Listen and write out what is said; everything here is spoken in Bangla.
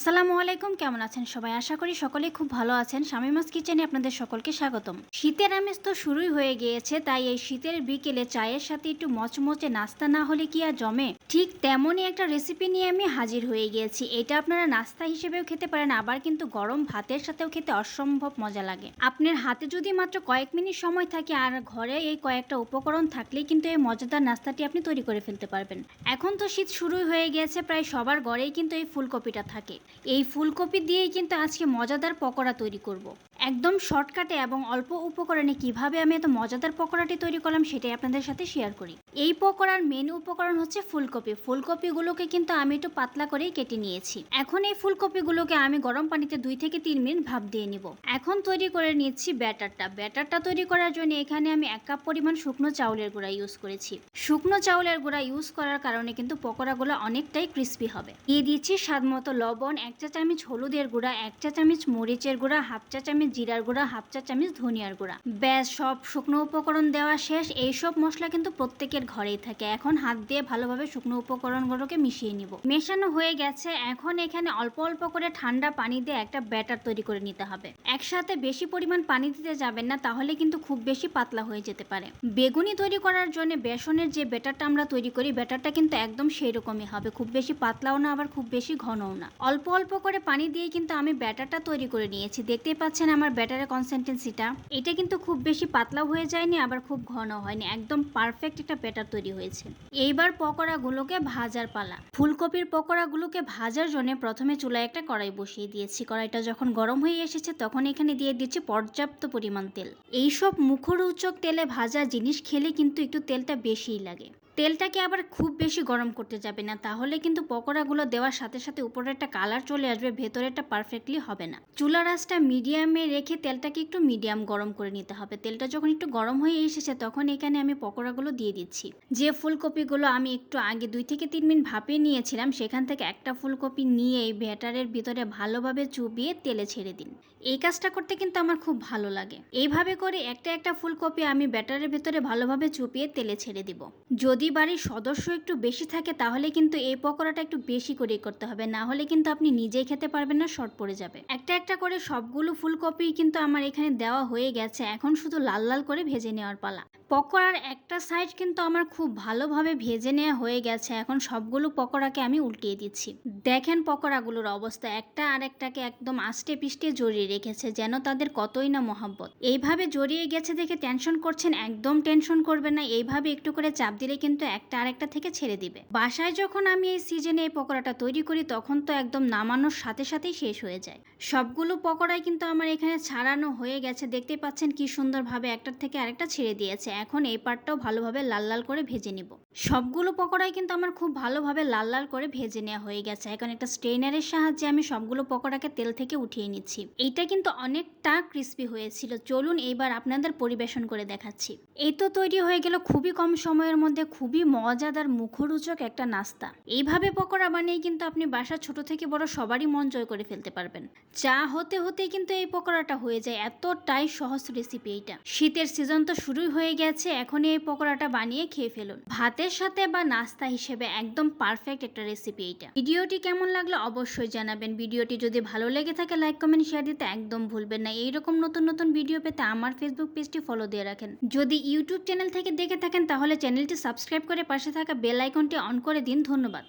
আসসালামু আলাইকুম, কেমন আছেন সবাই? আশা করি সকলেই খুব ভালো আছেন। শামিমাস কিচেনে আপনাদের সকলকে স্বাগতম। শীতের আমেজ তো শুরুই হয়ে গিয়েছে, তাই এই শীতের বিকেলে চায়ের সাথে একটু মচমচে নাস্তা না হলে কি আর জমে? ঠিক তেমনই একটা রেসিপি নিয়ে আমি হাজির হয়ে গিয়েছি। এটা আপনারা নাস্তা হিসেবেও খেতে পারেন, আবার কিন্তু গরম ভাতের সাথেও খেতে অসম্ভব মজা লাগে। আপনার হাতে যদি মাত্র কয়েক মিনিট সময় থাকে আর ঘরে এই কয়েকটা উপকরণ থাকলেই কিন্তু এই মজাদার নাস্তাটি আপনি তৈরি করে ফেলতে পারবেন। এখন তো শীত শুরুই হয়ে গিয়েছে, প্রায় সবার ঘরেই কিন্তু এই ফুলকপিটা থাকে। এই ফুলকপি দিয়েই কিন্তু আজকে মজাদার পকোড়া তৈরি করব। একদম শর্টকাটে এবং অল্প উপকরণে কিভাবে আমি এত মজাদার পকোড়াটি তৈরি করলাম সেটাই আপনাদের সাথে শেয়ার করি। এই পকোড়ার মেন উপকরণ হচ্ছে ফুলকপি। ফুলকপিগুলোকে কিন্তু আমি একটু পাতলা করেই কেটে নিয়েছি। এখন এই ফুলকপিগুলোকে আমি গরম পানিতে 2 থেকে 3 মিনিট ভাপ দিয়ে নিব। এখন তৈরি করে নিচ্ছি ব্যাটারটা তৈরি করার জন্য এখানে আমি 1 কাপ পরিমাণ শুকনো চাউলের গুঁড়া ইউজ করেছি। শুকনো চাউলের গুঁড়া ইউজ করার কারণে কিন্তু পকোড়াগুলো অনেকটাই ক্রিস্পি হবে। দিয়ে দিচ্ছি স্বাদ মতো লবণ, 1 চা চামচ হলুদের গুঁড়া, 1 চা চামচ মরিচের গুঁড়া, হাফ চা চামচ জিরার গুঁড়া, হাফ চা চামচ ধনিয়ার গুঁড়া। ব্যাস, সব শুকনো উপকরণ দেওয়া শেষ। এইসব মশলা কিন্তু প্রত্যেকের ঘরেই থাকে। এখন হাত দিয়ে ভালোভাবে শুকনো উপকরণগুলোকে মিশিয়ে নিব। মেশানো হয়ে গেছে। এখন এখানে অল্প অল্প করে ঠান্ডা পানি দিয়ে একটা ব্যাটার তৈরি করে নিতে হবে। একসাথে বেশি পরিমাণ পানি দিতে যাবেন না, তাহলে কিন্তু খুব বেশি পাতলা হয়ে যেতে পারে। বেগুনি তৈরি করার জন্য বেসনের যে ব্যাটারটা আমরা তৈরি করি, ব্যাটারটা কিন্তু একদম সেই রকমই হবে। খুব বেশি পাতলাও না, আবার খুব বেশি ঘনও না। অল্প অল্প করে পানি দিয়ে কিন্তু আমি ব্যাটারটা তৈরি করে নিয়েছি। দেখতেই পাচ্ছেন আমার ব্যাটারের কনসিস্টেন্সিটা। এটা কিন্তু খুব বেশি পাতলাও হয়ে যায়নি, আবার খুব ঘন হয়নি। একদম পারফেক্ট একটা ব্যাটার তৈরি হয়েছে। এইবার পকোড়াগুলোকে ভাজার পালা। ফুলকপির পকোড়াগুলোকে ভাজার জন্য প্রথমে চুলায় একটা কড়াই বসিয়ে দিয়েছি। কড়াইটা যখন গরম হয়ে এসেছে তখন এখানে দিয়ে দিচ্ছি পর্যাপ্ত পরিমাণ তেল। এইসব মুখরোচক তেলে ভাজা জিনিস খেলে কিন্তু একটু তেলটা বেশিই লাগে। তেলটাকে আবার খুব বেশি গরম করতে যাবে না, তাহলে কিন্তু পকোড়াগুলো দেওয়ার সাথে সাথে উপরে একটা কালার চলে আসবে, ভেতরেটা পারফেক্টলি হবে না। চুলার আঁচটা মিডিয়ামে রেখে তেলটাকে একটু মিডিয়াম গরম করে নিতে হবে। তেলটা যখন একটু গরম হয়ে এসেছে তখন এখানে আমি পকোড়াগুলো দিয়ে দিচ্ছি। যে ফুলকপিগুলো আমি একটু আগে 2 থেকে 3 মিনিট ভাপিয়ে নিয়েছিলাম, সেখান থেকে একটা ফুলকপি নিয়ে এই ব্যাটারের ভিতরে ভালোভাবে চুবিয়ে তেলে ছেড়ে দিন। এই কাজটা করতে কিন্তু আমার খুব ভালো লাগে। এইভাবে করে একটা একটা ফুলকপি আমি ব্যাটারের ভিতরে ভালোভাবে চুপিয়ে তেলে ছেড়ে দিব। যদি বাড়ির সদস্য একটু বেশি থাকে তাহলে কিন্তু এই পকোড়াটা একটু বেশি করেই করতে হবে, না হলে কিন্তু আপনি নিজেই খেতে পারবেন না, শর্ট পড়ে যাবে। একটা একটা করে সবগুলো ফুলকপি কিন্তু আমার এখানে দেওয়া হয়ে গেছে। এখন শুধু লাল লাল করে ভেজে নেওয়ার পালা। পকোড়ার একটা সাইড কিন্তু আমার খুব ভালোভাবে ভেজে নেওয়া হয়ে গেছে। এখন সবগুলো পকোড়াকে আমি উল্টিয়ে দিচ্ছি। দেখেন পকোড়াগুলোর অবস্থা, একটা আর একটাকে একদম আষ্টে পিষ্টে জড়িয়ে রেখেছে, যেন তাদের কতই না মহব্বত। এইভাবে জড়িয়ে গেছে দেখে টেনশন করছেন, একদম টেনশন করবেন না। এইভাবে একটু করে চাপ দিলে কিন্তু একটা আরেকটা থেকে ছেড়ে দিবে। বাসায় যখন আমি এই সিজনে এই পকোড়াটা তৈরি করি তখন তো একদম নামানোর সাথে সাথেই শেষ হয়ে যায়। সবগুলো পকোড়াই কিন্তু আমার এখানে ছাড়ানো হয়ে গেছে। দেখতে পাচ্ছেন কি সুন্দরভাবে একটার থেকে আরেকটা ছেড়ে দিয়েছে। এখন এই পার্টটাও ভালোভাবে লাল লাল করে ভেজে নিব। সবগুলো পকোড়াই কিন্তু আমার খুব ভালোভাবে লাল লাল করে ভেজে নেওয়া হয়ে গেছে। এখন একটা স্ট্রেনারের সাহায্যে আমি সবগুলো পকোড়াকে তেল থেকে উঠিয়ে নিচ্ছি। এইটা কিন্তু অনেকটা ক্রিস্পি হয়েছিল। চলুন এইবার আপনাদের পরিবেশন করে দেখাচ্ছি। এই তো তৈরি হয়ে গেল খুবই কম সময়ের মধ্যে খুবই মজাদার মুখরোচক একটা নাস্তা। এইভাবে পকোড়া বানিয়ে কিন্তু আপনি বাসা ছোট থেকে বড় সবারই মন জয় করে ফেলতে পারবেন। চা হতে হতেই কিন্তু এই পকোড়াটা হয়ে যায়, এতটাই সহজ রেসিপি এইটা। শীতের সিজন তো শুরুই হয়ে গেছে, এখন এই পকোড়াটা বানিয়ে খেয়ে ফেলুন। ভাতের সাথে বা নাস্তা হিসেবে একদম পারফেক্ট একটা রেসিপি এইটা। ভিডিওটি কেমন লাগলো অবশ্যই জানাবেন। ভিডিওটি যদি ভালো লেগে থাকে লাইক কমেন্ট শেয়ার দিতে একদম ভুলবেন না। এইরকম নতুন নতুন ভিডিও পেতে আমার ফেসবুক পেজটি ফলো দিয়ে রাখেন। যদি ইউটিউব চ্যানেল থেকে দেখে থাকেন তাহলে চ্যানেলটি সাবস্ক্রাইব করে পাশে থাকা বেল আইকনটি অন করে দিন। ধন্যবাদ।